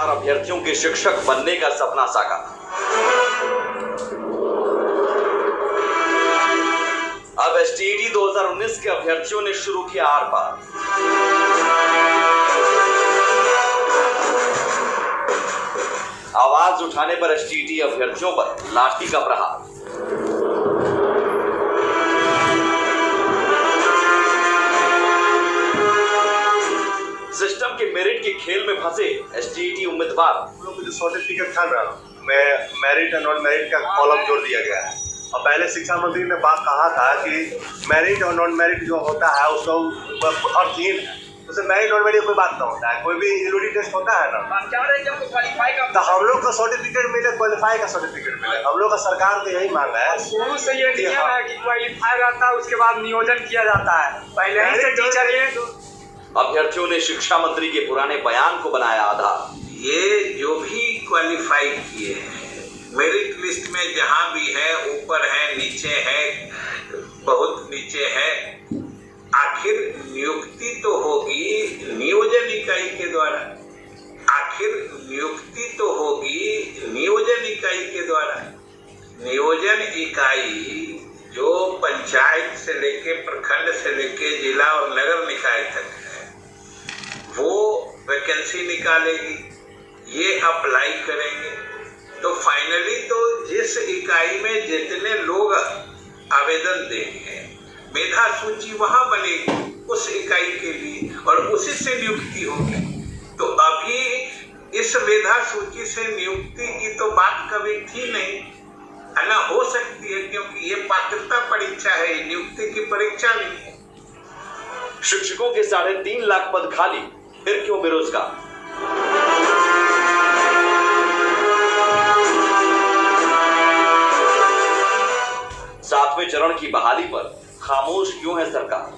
अभ्यर्थियों के शिक्षक बनने का सपना साकार। अब एसटीईटी 2019 के अभ्यर्थियों ने शुरू किया आर पार। आवाज उठाने पर एसटीईटी अभ्यर्थियों पर लाठी का प्रहार। सिस्टम के मेरिट के खेल में फंसे एसटीईटी उम्मीदवार। जो सर्टिफिकेट था ना, मैं मेरिट और नॉन मेरिट का कॉलम जोड़ दिया गया है। और पहले शिक्षा मंत्री ने बात कहा था कि मेरिट और नॉन मेरिट जो होता है उसका अर्थहीन है, उससे मेरिट और मेरिट कोई बात ना होता है। कोई भी यूनिटी टेस्ट होता है ना, तो हम लोग का सर्टिफिकेट मिले, क्वालिफाई का सर्टिफिकेट मिले। हम लोग का सरकार को यही मांग है। शुरू से ये नियम है कि क्वालिफाई रहता है, उसके बाद नियोजन किया जाता है। पहले ही से टीचर ये अभ्यर्थियों ने शिक्षा मंत्री के पुराने बयान को बनाया आधार। ये जो भी क्वालिफाई किए हैं, मेरिट लिस्ट में जहां भी है, ऊपर है, नीचे है, बहुत नीचे है, आखिर नियुक्ति तो होगी नियोजन इकाई के द्वारा। आखिर नियुक्ति तो होगी नियोजन इकाई के द्वारा। नियोजन इकाई जो पंचायत से लेके प्रखंड से लेके जिला और नगर निकाय तक है, वो वैकेंसी निकालेगी, ये अप्लाई करेंगे। तो फाइनली तो जिस इकाई में जितने लोग आवेदन देंगे, मेधा सूची वहां बनेगी उस इकाई के लिए, और उसी से नियुक्ति होगी। तो अभी इस मेधा सूची से नियुक्ति की तो बात कभी थी नहीं, है ना। हो सकती है क्योंकि ये पात्रता परीक्षा है, नियुक्ति की परीक्षा नहीं है। शिक्षकों के 3.5 लाख पद खाली, फिर क्यों बेरोजगार? सातवें चरण की बहाली पर खामोश क्यों है सरकार?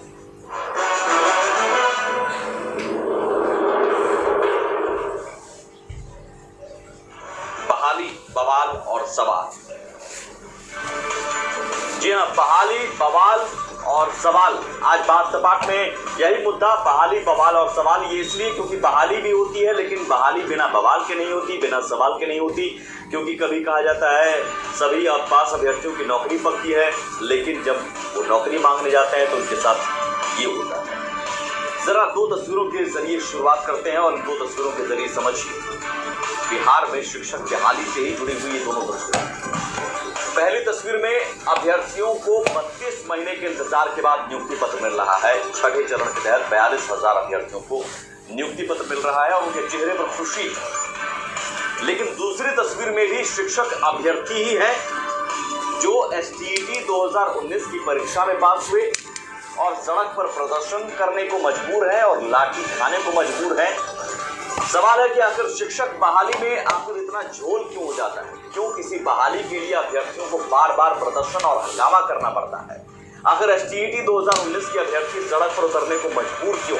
बहाली, बवाल और सवाल। जी हां, बहाली, बवाल और सवाल। आज बात सपाट में यही मुद्दा, बहाली, बवाल और सवाल। ये इसलिए क्योंकि बहाली भी होती है, लेकिन बहाली बिना बवाल के नहीं होती, बिना सवाल के नहीं होती। क्योंकि कभी कहा जाता है सभी पास अभ्यर्थियों की नौकरी पक्की है, लेकिन जब वो नौकरी मांगने जाते हैं तो उनके साथ ये होता है। जरा 2 तस्वीरों के जरिए शुरुआत करते हैं और इन 2 तस्वीरों के जरिए समझिए बिहार में शिक्षक बहाली से ही जुड़ी हुई ये दोनों तस्वीरें। पहली तस्वीर में अभ्यर्थियों को 32 महीने के इंतजार के बाद नियुक्ति पत्र मिल रहा है। छठे चरण के तहत 42,000 अभ्यर्थियों को नियुक्ति पत्र मिल रहा है और उनके चेहरे पर खुशी है। लेकिन दूसरी तस्वीर में भी शिक्षक अभ्यर्थी ही है जो एसटीईटी 2019 की परीक्षा में पास हुए और सड़क पर प्रदर्शन करने को मजबूर है और लाठी खाने को मजबूर है। सवाल है कि आखिर शिक्षक बहाली में आखिर इतना झोल क्यों हो जाता है? क्यों किसी बहाली के लिए अभ्यर्थियों को बार बार प्रदर्शन और हंगामा करना पड़ता है? आखिर एसटीईटी 2019 के अभ्यर्थी सड़क पर उतरने को मजबूर क्यों?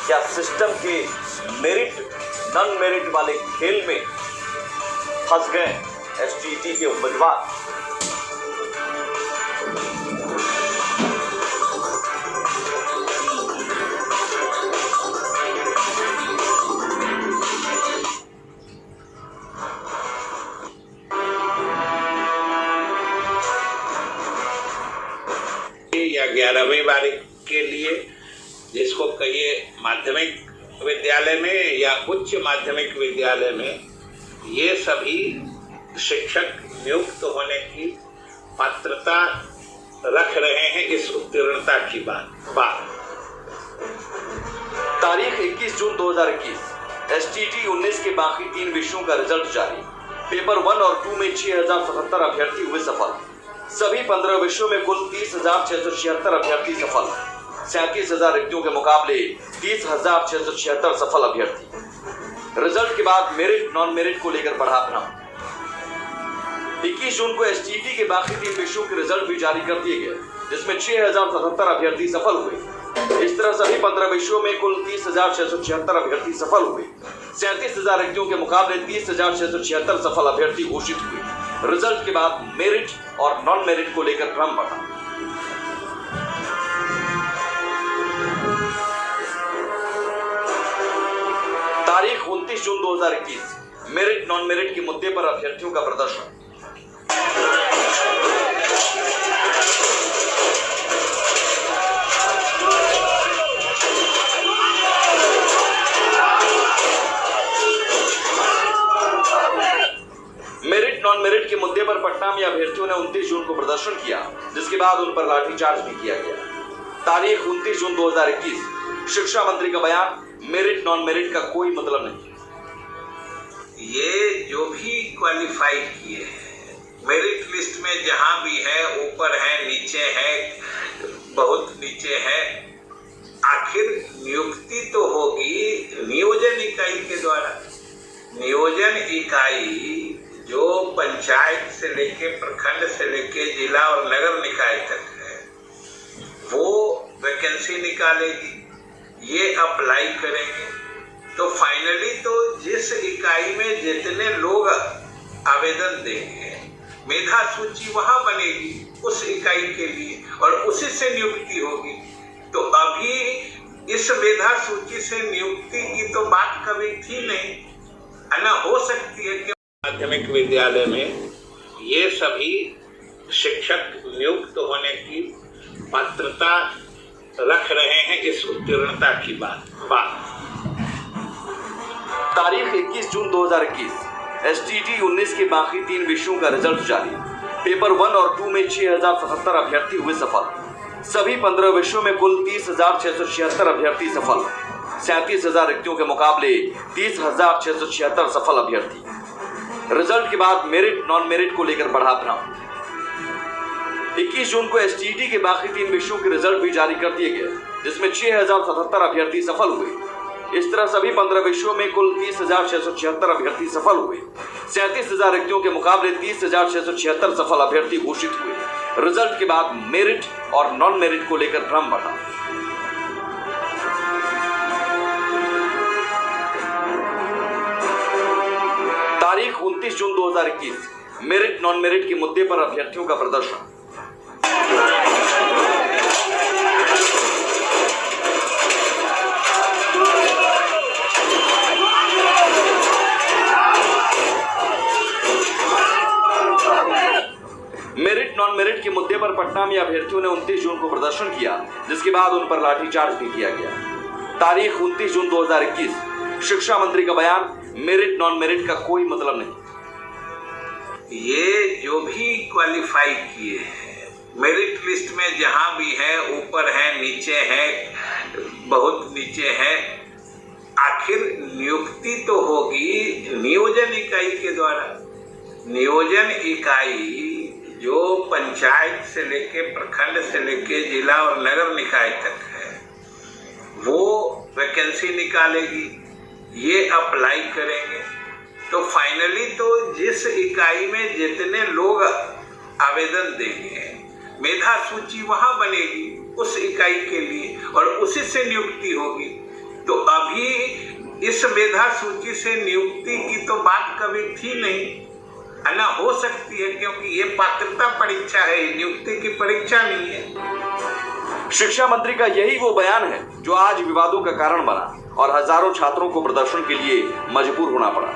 क्या सिस्टम के मेरिट नॉन मेरिट वाले खेल में फंस गए एसटीईटी के उम्मीदवार? या 11वीं बारी के लिए, जिसको कहिए माध्यमिक विद्यालय में या उच्च माध्यमिक विद्यालय में, ये सभी शिक्षक नियुक्त होने की पात्रता रख रहे हैं इस उत्तीर्णता की बात। तारीख 21 जून 2021, एसटीईटी 19 के बाकी 3 विषयों का रिजल्ट जारी। पेपर 1 और 2 में 6077 अभ्यर्थी हुए सफल। सभी 15 विषयों में कुल 30,676 अभ्यर्थी सफल। 37,000 रिक्तियों के मुकाबले 30,676 सफल अभ्यर्थी। रिजल्ट के बाद मेरिट नॉन मेरिट को लेकर बढ़ा भ्रम। 21 जून को एसटीईटी के बाकी 3 विषयों के रिजल्ट भी जारी कर दिए गए, जिसमें 6077 अभ्यर्थी सफल हुए। इस तरह सभी 15 विषयों में कुल 30,676 अभ्यर्थी सफल हुए। 37,000 रिक्तियों के मुकाबले 30,676 सफल अभ्यर्थी घोषित हुए। रिजल्ट के बाद मेरिट और नॉन मेरिट को लेकर भ्रम बढ़ा। तारीख 29 जून 2021 मेरिट नॉन मेरिट के मुद्दे पर अभ्यर्थियों का प्रदर्शन। मेरिट नॉन मेरिट के मुद्दे पर पटना में अभ्यर्थियों ने 29 जून को प्रदर्शन किया, जिसके बाद उन पर लाठीचार्ज भी किया गया। तारीख 29 जून 2021 शिक्षा मंत्री का बयान, मेरिट नॉन मेरिट का कोई मतलब नहीं। ये जो भी क्वालिफाई किए मेरिट लिस्ट में जहां भी है, ऊपर है, नीचे है, बहुत नीचे है, आखिर नियुक्ति तो होगी नियोजन इकाई के द्वारा। नियोजन इकाई जो पंचायत से लेके प्रखंड से लेके जिला और नगर निकाय तक है, वो वैकेंसी निकालेगी, ये अप्लाई करेंगे। तो फाइनली तो जिस इकाई में जितने लोग आवेदन देंगे, मेधा सूची वहां बनेगी उस इकाई के लिए और उसी से नियुक्ति होगी। तो अभी इस मेधा सूची से नियुक्ति की तो बात कभी थी नहीं, ना हो सकती है कि माध्यमिक विद्यालय में ये सभी शिक्षक नियुक्त होने की पात्रता रख रहे हैं, इस उत्तीर्णता की बात। तारीख 21 जून 2021 एसटीटी 19 के बाकी 3 विषयों का रिजल्ट जारी। पेपर 1 और 2 में 6077 अभ्यर्थी हुए सफल। सभी 15 विषयों में कुल 30,676 अभ्यर्थी सफल। 37,000 रिक्तियों के मुकाबले 30,676 सफल अभ्यर्थी। रिजल्ट के बाद मेरिट नॉन मेरिट को लेकर बढ़ा भ्रम। 21 जून को एसटीटी के बाकी 3 विषयों के रिजल्ट भी जारी कर दिए गए, जिसमें 6077 अभ्यर्थी सफल हुए। इस तरह सभी 15 विषयों में कुल 30,676 अभ्यर्थी सफल हुए। 37,000 रिक्तियों के मुकाबले 30,676 सफल अभ्यर्थी घोषित हुए। रिजल्ट के बाद मेरिट और नॉन मेरिट को लेकर भ्रम बढ़ा। तारीख 29 जून 2021 मेरिट नॉन मेरिट के मुद्दे पर अभ्यर्थियों का प्रदर्शन। मेरिट नॉन मेरिट के मुद्दे पर पटना में अभ्यर्थियों ने 29 जून को प्रदर्शन किया, जिसके बाद उन पर लाठीचार्ज भी किया गया। तारीख 29 जून 2021 शिक्षा मंत्री का बयान, मेरिट नॉन मेरिट का कोई मतलब नहीं। ये जो भी क्वालिफाई किए मेरिट लिस्ट में जहां भी है, ऊपर है, नीचे है, बहुत नीचे है, आखिर नियुक्ति तो होगी नियोजन इकाई के द्वारा। नियोजन इकाई जो पंचायत से लेके प्रखंड से लेके जिला और नगर निकाय तक है, वो वैकेंसी निकालेगी, ये अप्लाई करेंगे। तो फाइनली तो जिस इकाई में जितने लोग आवेदन देंगे, मेधा सूची वहां बनेगी उस इकाई के लिए और उसी से नियुक्ति होगी। तो अभी इस मेधा सूची से नियुक्ति की तो बात कभी थी नहीं, ना हो सकती है, क्योंकि ये पात्रता परीक्षा है, नियुक्ति की परीक्षा नहीं है। शिक्षा मंत्री का यही वो बयान है जो आज विवादों का कारण बना और हजारों छात्रों को प्रदर्शन के लिए मजबूर होना पड़ा।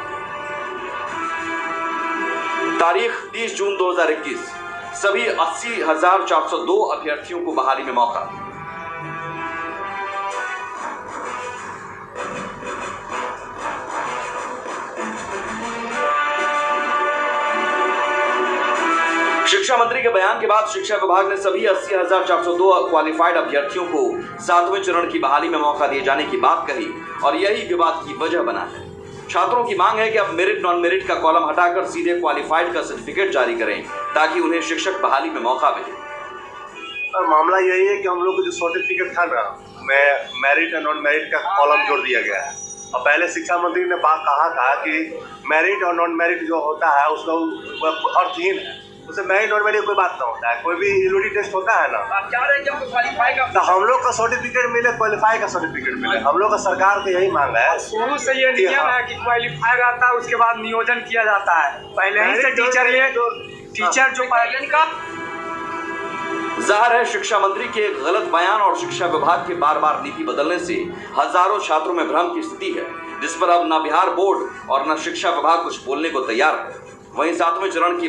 तारीख 30 जून 2021 सभी 80,402 अभ्यर्थियों को बहाली में मौका। शिक्षा मंत्री के बयान के बाद शिक्षा विभाग ने सभी 80,402 क्वालिफाइड अभ्यर्थियों को 7वें चरण की बहाली में मौका दिए जाने की बात कही और यही विवाद की वजह बना है। छात्रों की मांग है कि अब मेरिट नॉन मेरिट का कॉलम हटाकर सीधे क्वालिफाइड का सर्टिफिकेट जारी करें, ताकि उन्हें शिक्षक बहाली में मौका मिले। मामला यही है कि हम लोग को जो सर्टिफिकेट था ना, में मेरिट और नॉन मेरिट का कॉलम जोड़ दिया गया है। और पहले शिक्षा मंत्री ने बात कहा था कि मेरिट और नॉन मेरिट जो होता है उसका अर्थहीन है, उसे मेरिट और मेरिट कोई बात ना होता है। कोई भी यूनिटी टेस्ट होता है ना, तो हम लोग का सर्टिफिकेट मिले, क्वालिफाई का सर्टिफिकेट मिले। हम लोग का सरकार को यही मांग है। शुरू से ये नियम है कि क्वालिफाई रहता है, उसके बाद नियोजन किया जाता है। पहले ही से टीचर जो पहले का जाहिर है शिक्षा मंत्री के गलत बयान और शिक्षा विभाग के बार बार नीति बदलने से हजारों छात्रों में भ्रम की स्थिति है जिस पर अब न बिहार बोर्ड और न शिक्षा विभाग कुछ बोलने को तैयार है। वहीं 7वें चरण की